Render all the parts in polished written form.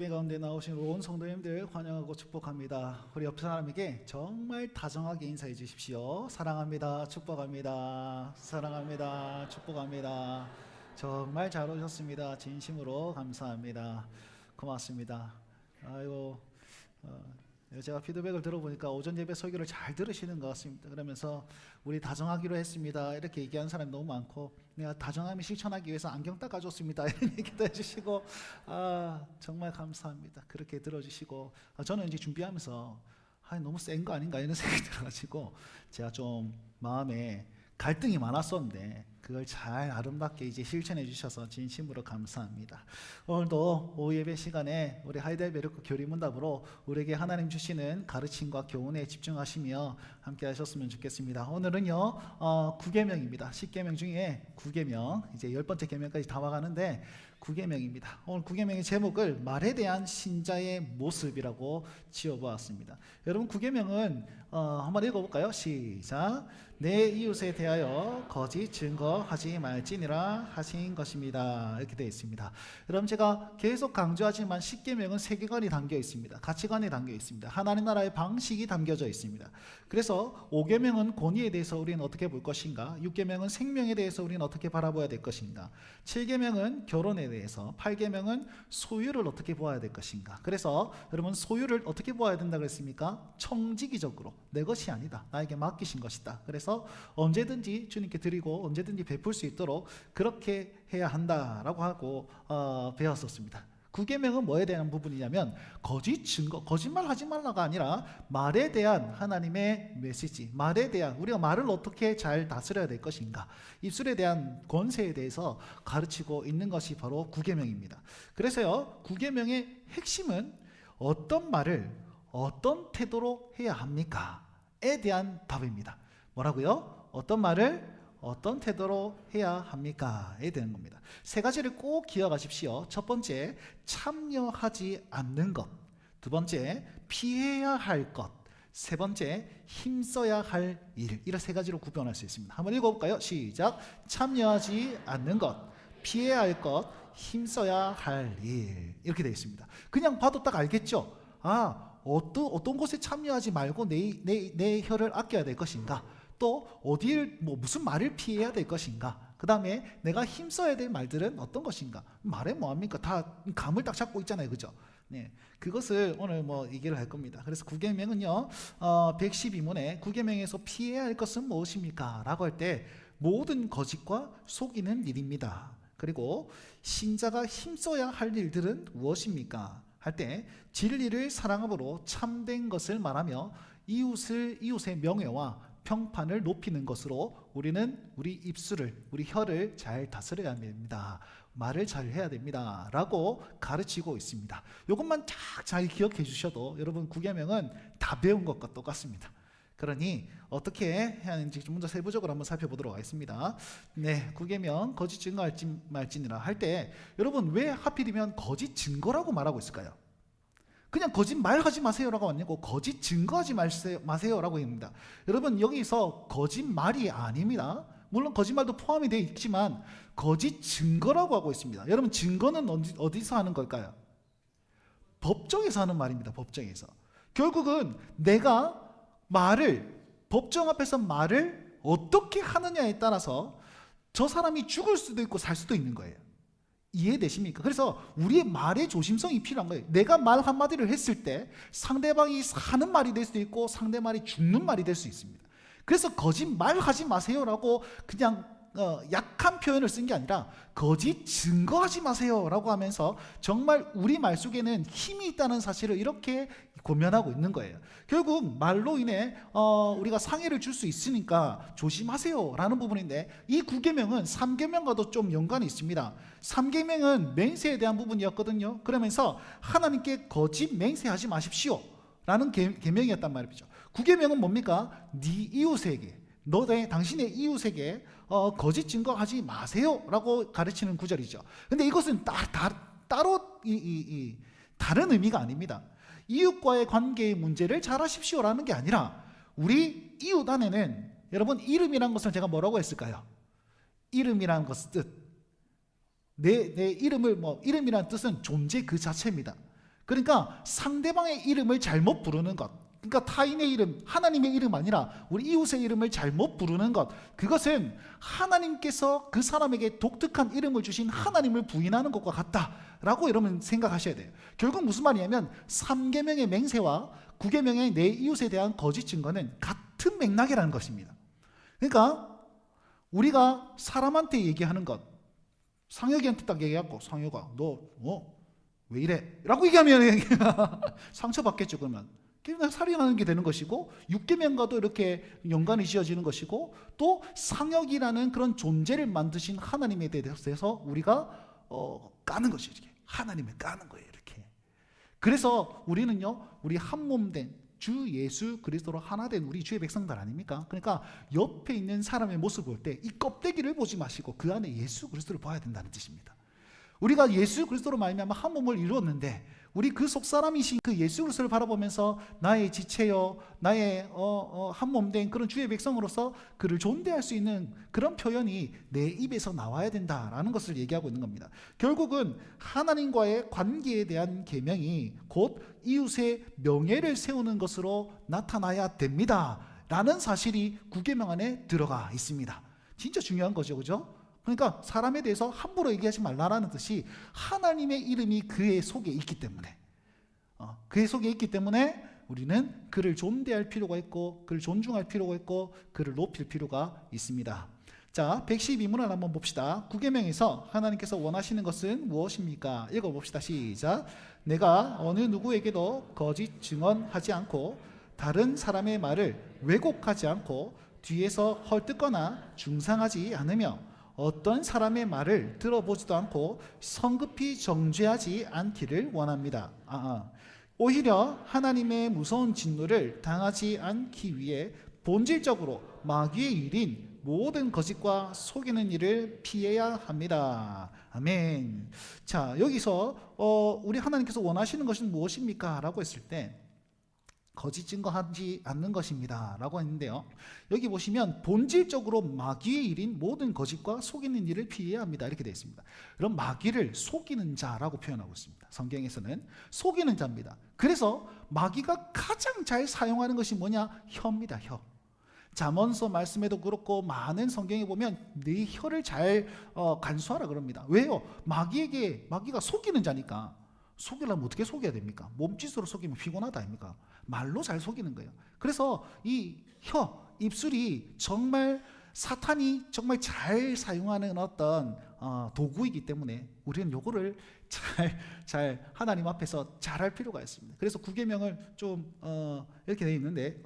예배 가운데 나오신 온 성도님들 환영하고 축복합니다. 우리 옆 사람에게 정말 다정하게 인사해 주십시오. 사랑합니다. 축복합니다. 사랑합니다. 축복합니다. 정말 잘 오셨습니다. 진심으로 감사합니다. 고맙습니다. 아이고, 제가 피드백을 들어보니까 오전 예배 설교를 잘 들으시는 것 같습니다. 그러면서 우리 다정하기로 했습니다 이렇게 얘기하는 사람이 너무 많고, 내가 다정함이 실천하기 위해서 안경 닦아줬습니다 이런 얘기도 해주시고, 정말 감사합니다. 그렇게 들어주시고, 저는 이제 준비하면서 너무 센 거 아닌가 이런 생각이 들어가지고 제가 좀 마음에 갈등이 많았었는데 그걸 잘 아름답게 이제 실천해 주셔서 진심으로 감사합니다. 오늘도 오후 예배 시간에 우리 하이델베르크 교리문답으로 우리에게 하나님 주시는 가르침과 교훈에 집중하시며 함께 하셨으면 좋겠습니다. 오늘은요 9계명입니다. 10계명 중에 9계명, 이제 10번째 계명까지 다 와가는데 9계명입니다. 오늘 9계명의 제목을 말에 대한 신자의 모습이라고 지어보았습니다. 여러분, 9계명은 한번 읽어볼까요? 시작. 내 이웃에 대하여 거짓 증거하지 말지니라 하신 것입니다. 이렇게 되어 있습니다. 여러분, 제가 계속 강조하지만 10계명은 세계관이 담겨 있습니다. 가치관이 담겨 있습니다. 하나님 나라의 방식이 담겨져 있습니다. 그래서 5계명은 권위에 대해서 우리는 어떻게 볼 것인가, 6계명은 생명에 대해서 우리는 어떻게 바라봐야 될 것인가, 7계명은 결혼에 대해서, 8계명은 소유를 어떻게 보아야 될 것인가. 그래서 여러분, 소유를 어떻게 보아야 된다 그랬습니까? 청지기적으로 내 것이 아니다, 나에게 맡기신 것이다. 그래서 언제든지 주님께 드리고 언제든지 베풀 수 있도록 그렇게 해야 한다라고 하고 배웠었습니다. 9계명은 뭐에 대한 부분이냐면 거짓 증거, 거짓말 하지 말라가 아니라 말에 대한 하나님의 메시지, 말에 대한, 우리가 말을 어떻게 잘 다스려야 될 것인가, 입술에 대한 권세에 대해서 가르치고 있는 것이 바로 9계명입니다. 그래서요, 9계명의 핵심은 어떤 말을 어떤 태도로 해야 합니까? 에 대한 답입니다. 뭐라고요? 어떤 말을 어떤 태도로 해야 합니까? 에 대한 겁니다. 세 가지를 꼭 기억하십시오. 첫 번째, 참여하지 않는 것. 두 번째, 피해야 할 것. 세 번째, 힘써야 할 일. 이런 세 가지로 구분할 수 있습니다. 한번 읽어볼까요? 시작. 참여하지 않는 것, 피해야 할 것, 힘써야 할 일. 이렇게 되어 있습니다. 그냥 봐도 딱 알겠죠? 어떤 곳에 참여하지 말고 내 혀를 아껴야 될 것인가, 또 어디를 무슨 말을 피해야 될 것인가, 그 다음에 내가 힘써야 될 말들은 어떤 것인가. 말에 뭐합니까? 다 감을 딱 잡고 있잖아요, 그죠? 네, 그것을 오늘 얘기를 할 겁니다. 그래서 9계명은요 112문에 9계명에서 피해야 할 것은 무엇입니까? 라고 할 때 모든 거짓과 속이는 일입니다. 그리고 신자가 힘써야 할 일들은 무엇입니까? 할 때 진리를 사랑함으로 참된 것을 말하며 이웃의 명예와 평판을 높이는 것으로 우리는 우리 입술을, 우리 혀를 잘 다스려야 됩니다. 말을 잘 해야 됩니다. 라고 가르치고 있습니다. 이것만 잘 기억해 주셔도 여러분 9계명은 다 배운 것과 똑같습니다. 그러니 어떻게 해야 하는지 좀 먼저 세부적으로 한번 살펴보도록 하겠습니다. 네, 9계명 거짓 증거할지 말지니라 할 때 여러분, 왜 하필이면 거짓 증거라고 말하고 있을까요? 그냥 거짓말하지 마세요라고 아니고 거짓 증거하지 마세요라고 합니다. 여러분, 여기서 거짓말이 아닙니다. 물론 거짓말도 포함이 되어 있지만 거짓 증거라고 하고 있습니다. 여러분, 증거는 어디서 하는 걸까요? 법정에서 하는 말입니다. 법정에서. 결국은 내가 법정 앞에서 말을 어떻게 하느냐에 따라서 저 사람이 죽을 수도 있고 살 수도 있는 거예요. 이해되십니까? 그래서 우리의 말의 조심성이 필요한 거예요. 내가 말 한마디를 했을 때 상대방이 사는 말이 될 수도 있고 상대방이 죽는 말이 될 수 있습니다. 그래서 거짓말하지 마세요라고 그냥 약한 표현을 쓴 게 아니라 거짓 증거하지 마세요라고 하면서 정말 우리 말 속에는 힘이 있다는 사실을 이렇게 고면하고 있는 거예요. 결국 말로 인해 우리가 상해를 줄 수 있으니까 조심하세요라는 부분인데, 이 9계명은 3계명과도 좀 연관이 있습니다. 3계명은 맹세에 대한 부분이었거든요. 그러면서 하나님께 거짓 맹세하지 마십시오 라는 계명이었단 말이죠. 9계명은 뭡니까? 네 이웃에게, 당신의 이웃에게 거짓 증거하지 마세요 라고 가르치는 구절이죠. 근데 이것은 따로 다른 의미가 아닙니다. 이웃과의 관계의 문제를 잘 하십시오라는 게 아니라, 우리 이웃 안에는 여러분, 이름이란 것을 제가 뭐라고 했을까요? 이름이란 것의 뜻, 내 이름을 이름이란 뜻은 존재 그 자체입니다. 그러니까 상대방의 이름을 잘못 부르는 것, 그러니까 타인의 이름, 하나님의 이름 아니라 우리 이웃의 이름을 잘못 부르는 것, 그것은 하나님께서 그 사람에게 독특한 이름을 주신 하나님을 부인하는 것과 같다라고 여러분 생각하셔야 돼요. 결국 무슨 말이냐면 3계명의 맹세와 9계명의 내 이웃에 대한 거짓 증거는 같은 맥락이라는 것입니다. 그러니까 우리가 사람한테 얘기하는 것, 상혁이한테 딱 얘기하고, 상혁아 너 왜 이래? 라고 얘기하면 상처받겠죠. 그러면 살인하는 게 되는 것이고, 6계명과도 이렇게 연관이 지어지는 것이고, 또 상혁이라는 그런 존재를 만드신 하나님에 대해서 우리가 까는 것이죠. 하나님을 까는 거예요. 이렇게. 그래서 우리는요, 우리 한 몸 된 주 예수 그리스도로 하나 된 우리 주의 백성들 아닙니까? 그러니까 옆에 있는 사람의 모습을 볼 때 이 껍데기를 보지 마시고 그 안에 예수 그리스도를 봐야 된다는 뜻입니다. 우리가 예수 그리스도로 말미암아 한 몸을 이루었는데, 우리 그 속사람이신 그 예수 그리스도를 바라보면서 나의 지체요, 나의 한 몸 된 그런 주의 백성으로서 그를 존대할 수 있는 그런 표현이 내 입에서 나와야 된다라는 것을 얘기하고 있는 겁니다. 결국은 하나님과의 관계에 대한 계명이 곧 이웃의 명예를 세우는 것으로 나타나야 됩니다 라는 사실이 9계명 안에 들어가 있습니다. 진짜 중요한 거죠, 그죠? 그러니까 사람에 대해서 함부로 얘기하지 말라라는 뜻이 하나님의 이름이 그의 속에 있기 때문에, 그의 속에 있기 때문에 우리는 그를 존대할 필요가 있고, 그를 존중할 필요가 있고, 그를 높일 필요가 있습니다. 자, 112문을 한번 봅시다. 9계명에서 하나님께서 원하시는 것은 무엇입니까? 읽어봅시다. 시작. 내가 어느 누구에게도 거짓 증언하지 않고 다른 사람의 말을 왜곡하지 않고 뒤에서 헐뜯거나 중상하지 않으며 어떤 사람의 말을 들어보지도 않고 성급히 정죄하지 않기를 원합니다. 오히려 하나님의 무서운 진노를 당하지 않기 위해 본질적으로 마귀의 일인 모든 거짓과 속이는 일을 피해야 합니다. 아멘. 자, 여기서 우리 하나님께서 원하시는 것은 무엇입니까? 라고 했을 때 거짓 증거하지 않는 것입니다 라고 했는데요, 여기 보시면 본질적으로 마귀의 일인 모든 거짓과 속이는 일을 피해야 합니다 이렇게 되어 있습니다. 그럼 마귀를 속이는 자라고 표현하고 있습니다. 성경에서는 속이는 자입니다. 그래서 마귀가 가장 잘 사용하는 것이 뭐냐? 혀입니다. 혀. 잠언서 말씀에도 그렇고 많은 성경에 보면 네 혀를 잘 간수하라 그럽니다. 왜요? 마귀가 속이는 자니까. 속이려면 어떻게 속여야 됩니까? 몸짓으로 속이면 피곤하다 아닙니까? 말로 잘 속이는 거예요. 그래서 이 혀, 입술이 정말 사탄이 정말 잘 사용하는 어떤 도구이기 때문에 우리는 요거를 잘 하나님 앞에서 잘할 필요가 있습니다. 그래서 9계명을 좀 이렇게 되어 있는데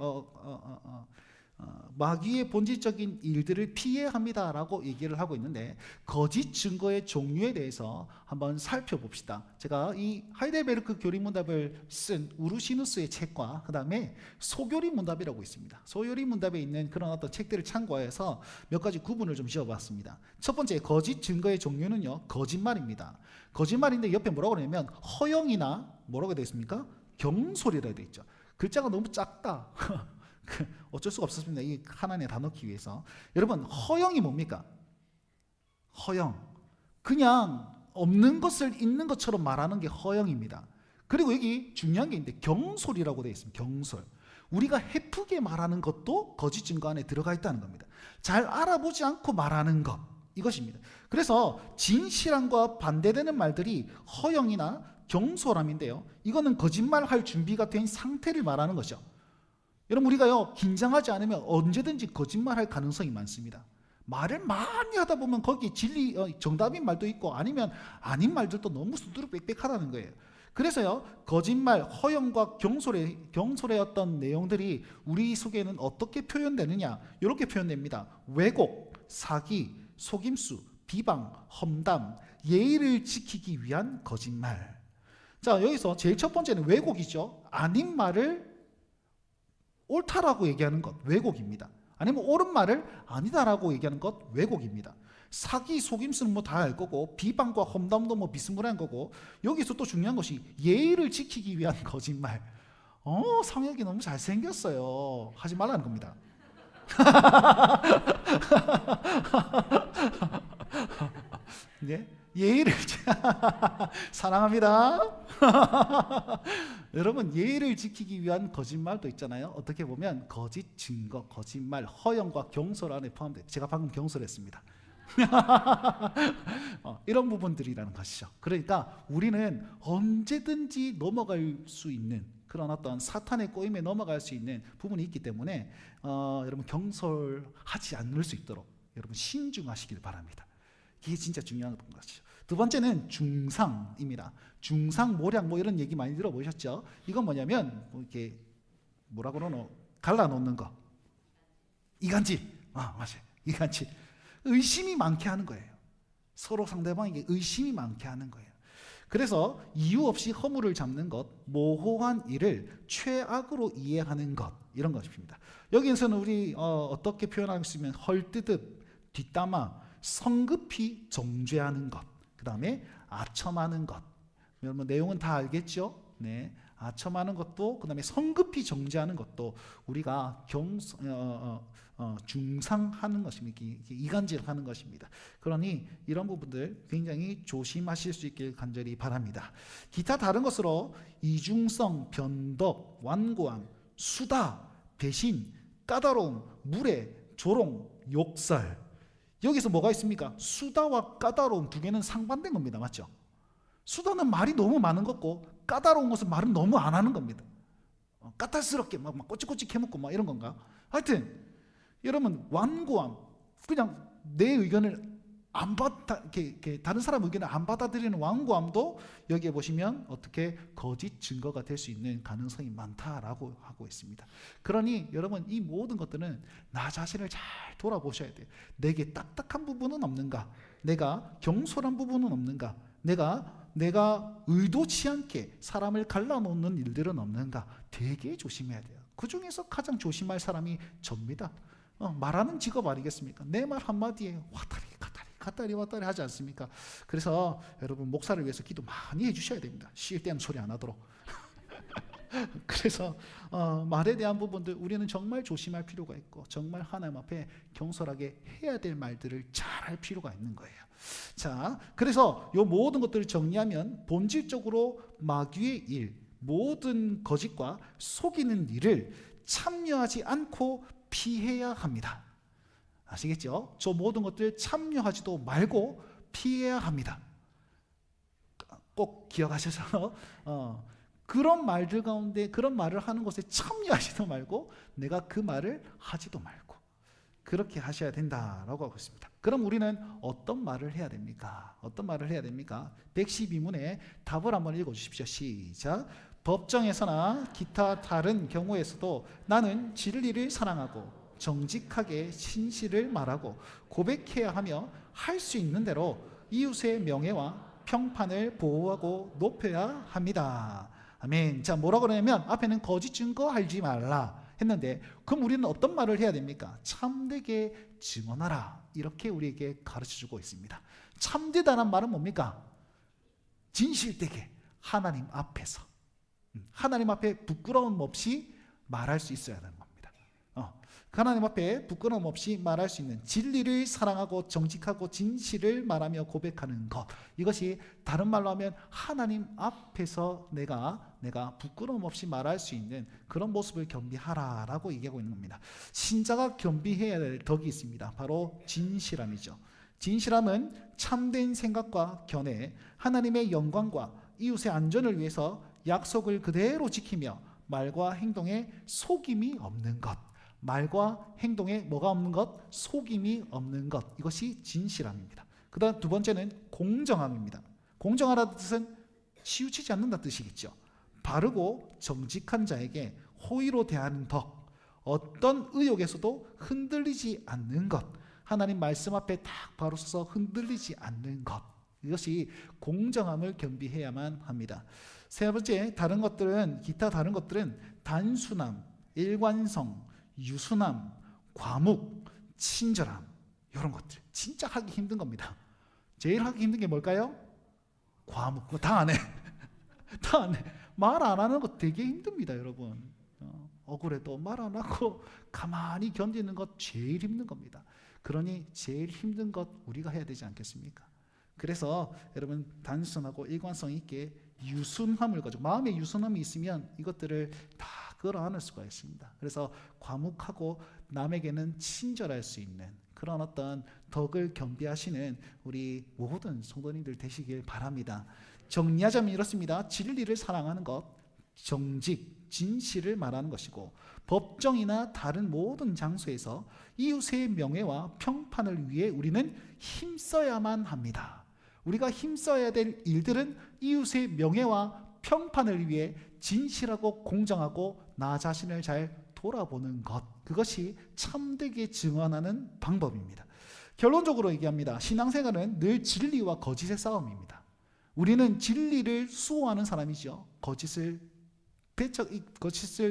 마귀의 본질적인 일들을 피해야 합니다라고 얘기를 하고 있는데, 거짓 증거의 종류에 대해서 한번 살펴봅시다. 제가 이 하이델베르크 교리문답을 쓴 우르시누스의 책과 그 다음에 소교리 문답이라고 있습니다. 소교리 문답에 있는 그런 어떤 책들을 참고해서 몇 가지 구분을 좀 지어봤습니다. 첫 번째, 거짓 증거의 종류는요, 거짓말입니다. 거짓말인데 옆에 뭐라고 그러냐면 허영이나 뭐라고 되어 있습니까? 경솔이라고 되어 있죠. 글자가 너무 작다. 어쩔 수가 없었습니다. 이 하나님에 다 넣기 위해서. 여러분, 허영이 뭡니까? 허영, 그냥 없는 것을 있는 것처럼 말하는 게 허영입니다. 그리고 여기 중요한 게 있는데 경솔이라고 되어 있습니다. 경솔, 우리가 헤프게 말하는 것도 거짓 증거 안에 들어가 있다는 겁니다. 잘 알아보지 않고 말하는 것, 이것입니다. 그래서 진실함과 반대되는 말들이 허영이나 경솔함인데요, 이거는 거짓말할 준비가 된 상태를 말하는 거죠. 여러분, 우리가요 긴장하지 않으면 언제든지 거짓말할 가능성이 많습니다. 말을 많이 하다 보면 거기 진리 정답인 말도 있고 아니면 아닌 말들도 너무 수두룩 빽빽하다는 거예요. 그래서요, 거짓말, 허영과 경솔의 어떤 내용들이 우리 속에는 어떻게 표현되느냐, 이렇게 표현됩니다. 왜곡, 사기, 속임수, 비방, 험담, 예의를 지키기 위한 거짓말. 자, 여기서 제일 첫 번째는 왜곡이죠. 아닌 말을 옳다라고 얘기하는 것, 왜곡입니다. 아니면 옳은 말을 아니다라고 얘기하는 것, 왜곡입니다. 사기, 속임수는 뭐 다 알 거고, 비방과 험담도 뭐 비스무리한 거고, 여기서 또 중요한 것이 예의를 지키기 위한 거짓말. 성혁이 너무 잘생겼어요, 하지 말라는 겁니다. 네? 예의를 사랑합니다. 여러분, 예의를 지키기 위한 거짓말도 있잖아요. 어떻게 보면 거짓 증거, 거짓말, 허영과 경솔 안에 포함돼요. 제가 방금 경솔했습니다. 이런 부분들이라는 것이죠. 그러니까 우리는 언제든지 넘어갈 수 있는 그런 어떤 사탄의 꼬임에 넘어갈 수 있는 부분이 있기 때문에 여러분 경솔하지 않을 수 있도록 여러분 신중하시길 바랍니다. 이게 진짜 중요한 것이죠. 두 번째는 중상입니다. 중상, 모략 뭐 이런 얘기 많이 들어보셨죠? 이건 뭐냐면 뭐 이렇게 뭐라 그러노? 갈라놓는 거. 이간질. 맞아요. 이간질. 의심이 많게 하는 거예요. 서로 상대방에게 의심이 많게 하는 거예요. 그래서 이유 없이 허물을 잡는 것, 모호한 일을 최악으로 이해하는 것, 이런 것입니다. 여기에서는 우리 어떻게 표현할 수 있으면 헐뜯음, 뒷담화, 성급히 정죄하는 것, 그 다음에 아첨하는 것. 여러분 내용은 다 알겠죠? 네, 아첨하는 것도, 그 다음에 성급히 정죄하는 것도 우리가 중상하는 것입니다. 이간질하는 것입니다. 그러니 이런 부분들 굉장히 조심하실 수 있길 간절히 바랍니다. 기타 다른 것으로 이중성, 변덕, 완고함, 수다, 배신, 까다로움, 무례, 조롱, 욕설. 여기서 뭐가 있습니까? 수다와 까다로움 두 개는 상반된 겁니다. 맞죠? 수다는 말이 너무 많은 거고 까다로운 것은 말은 너무 안 하는 겁니다. 까탈스럽게 막 꼬치꼬치 캐묻고 막 이런 건가? 하여튼 여러분 완고함, 그냥 내 의견을 안 받아 이렇게 다른 사람 의견을 안 받아들이는 완고함도 여기에 보시면 어떻게 거짓 증거가 될 수 있는 가능성이 많다라고 하고 있습니다. 그러니 여러분 이 모든 것들은 나 자신을 잘 돌아보셔야 돼요. 내게 딱딱한 부분은 없는가? 내가 경솔한 부분은 없는가? 내가 의도치 않게 사람을 갈라놓는 일들은 없는가? 되게 조심해야 돼요. 그 중에서 가장 조심할 사람이 접니다. 말하는 직업 아니겠습니까? 내 말 한마디에 왔다리 하지 않습니까? 그래서 여러분 목사를 위해서 기도 많이 해주셔야 됩니다. 쉴 때는 소리 안 하도록. 그래서 말에 대한 부분들 우리는 정말 조심할 필요가 있고 정말 하나님 앞에 경솔하게 해야 될 말들을 잘 할 필요가 있는 거예요. 자, 그래서 이 모든 것들을 정리하면 본질적으로 마귀의 일, 모든 거짓과 속이는 일을 참여하지 않고 피해야 합니다. 아시겠죠? 저 모든 것들 참여하지도 말고 피해야 합니다. 꼭 기억하셔서 그런 말들 가운데 그런 말을 하는 것에 참여하지도 말고 내가 그 말을 하지도 말고 그렇게 하셔야 된다라고 하고 있습니다. 그럼 우리는 어떤 말을 해야 됩니까? 어떤 말을 해야 됩니까? 112문의 답을 한번 읽어주십시오. 시작. 법정에서나 기타 다른 경우에서도 나는 진리를 사랑하고 정직하게 진실을 말하고 고백해야 하며 할 수 있는 대로 이웃의 명예와 평판을 보호하고 높여야 합니다. 아멘. 자, 뭐라고 그러냐면 앞에는 거짓 증거 하지 말라 했는데 그럼 우리는 어떤 말을 해야 됩니까? 참되게 증언하라. 이렇게 우리에게 가르쳐주고 있습니다. 참되다는 말은 뭡니까? 진실되게 하나님 앞에서 하나님 앞에 부끄러움 없이 말할 수 있어야 하는 겁니다. 하나님 앞에 부끄러움 없이 말할 수 있는 진리를 사랑하고 정직하고 진실을 말하며 고백하는 것, 이것이 다른 말로 하면 하나님 앞에서 내가 부끄러움 없이 말할 수 있는 그런 모습을 겸비하라라고 얘기하고 있는 겁니다. 신자가 겸비해야 될 덕이 있습니다. 바로 진실함이죠. 진실함은 참된 생각과 견해, 하나님의 영광과 이웃의 안전을 위해서 약속을 그대로 지키며 말과 행동에 속임이 없는 것. 말과 행동에 뭐가 없는 것? 속임이 없는 것. 이것이 진실함입니다. 그 다음 두 번째는 공정함입니다. 공정하라는 뜻은 치우치지 않는다는 뜻이겠죠. 바르고 정직한 자에게 호의로 대하는 덕, 어떤 의혹에서도 흔들리지 않는 것, 하나님 말씀 앞에 딱 바로 서서 흔들리지 않는 것, 이것이 공정함을 겸비해야만 합니다. 세 번째, 기타 다른 것들은 단순함, 일관성, 유순함, 과묵, 친절함, 이런 것들 진짜 하기 힘든 겁니다. 제일 하기 힘든 게 뭘까요? 과묵. 그거 다 안 해. 다 안 해. 말 안 하는 거 되게 힘듭니다, 여러분. 억울해도 말 안 하고 가만히 견디는 것 제일 힘든 겁니다. 그러니 제일 힘든 것 우리가 해야 되지 않겠습니까? 그래서 여러분 단순하고 일관성 있게 유순함을 가지고 마음의 유순함이 있으면 이것들을 다 끌어안을 수가 있습니다. 그래서 과묵하고 남에게는 친절할 수 있는 그런 어떤 덕을 겸비하시는 우리 모든 성도님들 되시길 바랍니다. 정리하자면 이렇습니다. 진리를 사랑하는 것, 정직, 진실을 말하는 것이고 법정이나 다른 모든 장소에서 이웃의 명예와 평판을 위해 우리는 힘써야만 합니다. 우리가 힘써야 될 일들은 이웃의 명예와 평판을 위해 진실하고 공정하고 나 자신을 잘 돌아보는 것, 그것이 참되게 증언하는 방법입니다. 결론적으로 얘기합니다. 신앙생활은 늘 진리와 거짓의 싸움입니다. 우리는 진리를 수호하는 사람이죠. 거짓을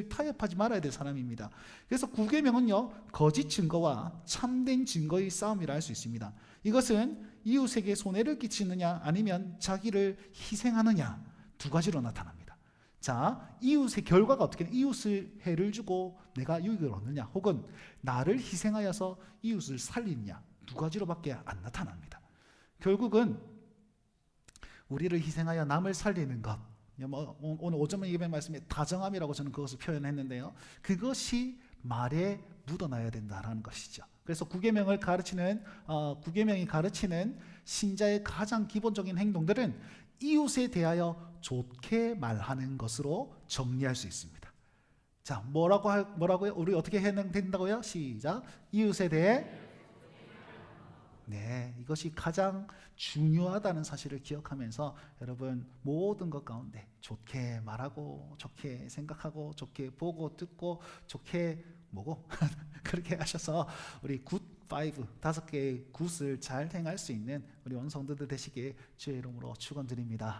타협하지 말아야 될 사람입니다. 그래서 구계명은요, 거짓 증거와 참된 증거의 싸움이라 할 수 있습니다. 이것은 이웃에게 손해를 끼치느냐 아니면 자기를 희생하느냐 두 가지로 나타납니다. 자, 이웃의 결과가 어떻게 이웃을 해를 주고 내가 유익을 얻느냐 혹은 나를 희생하여서 이웃을 살리느냐 두 가지로밖에 안 나타납니다. 결국은 우리를 희생하여 남을 살리는 것, 오늘 오전에 예배 말씀에 다정함이라고 저는 그것을 표현했는데요. 그것이 말에 묻어나야 된다라는 것이죠. 그래서 구계명이 가르치는 신자의 가장 기본적인 행동들은 이웃에 대하여 좋게 말하는 것으로 정리할 수 있습니다. 자, 뭐라고요? 우리 어떻게 해야 된다고요? 시작. 이웃에 대해 네, 이것이 가장 중요하다는 사실을 기억하면서 여러분 모든 것 가운데 좋게 말하고 좋게 생각하고 좋게 보고 듣고 좋게 뭐고 그렇게 하셔서 우리 굿5 5개의 굿을 잘 행할 수 있는 우리 원성도들 되시길 주의 이름으로 축원드립니다.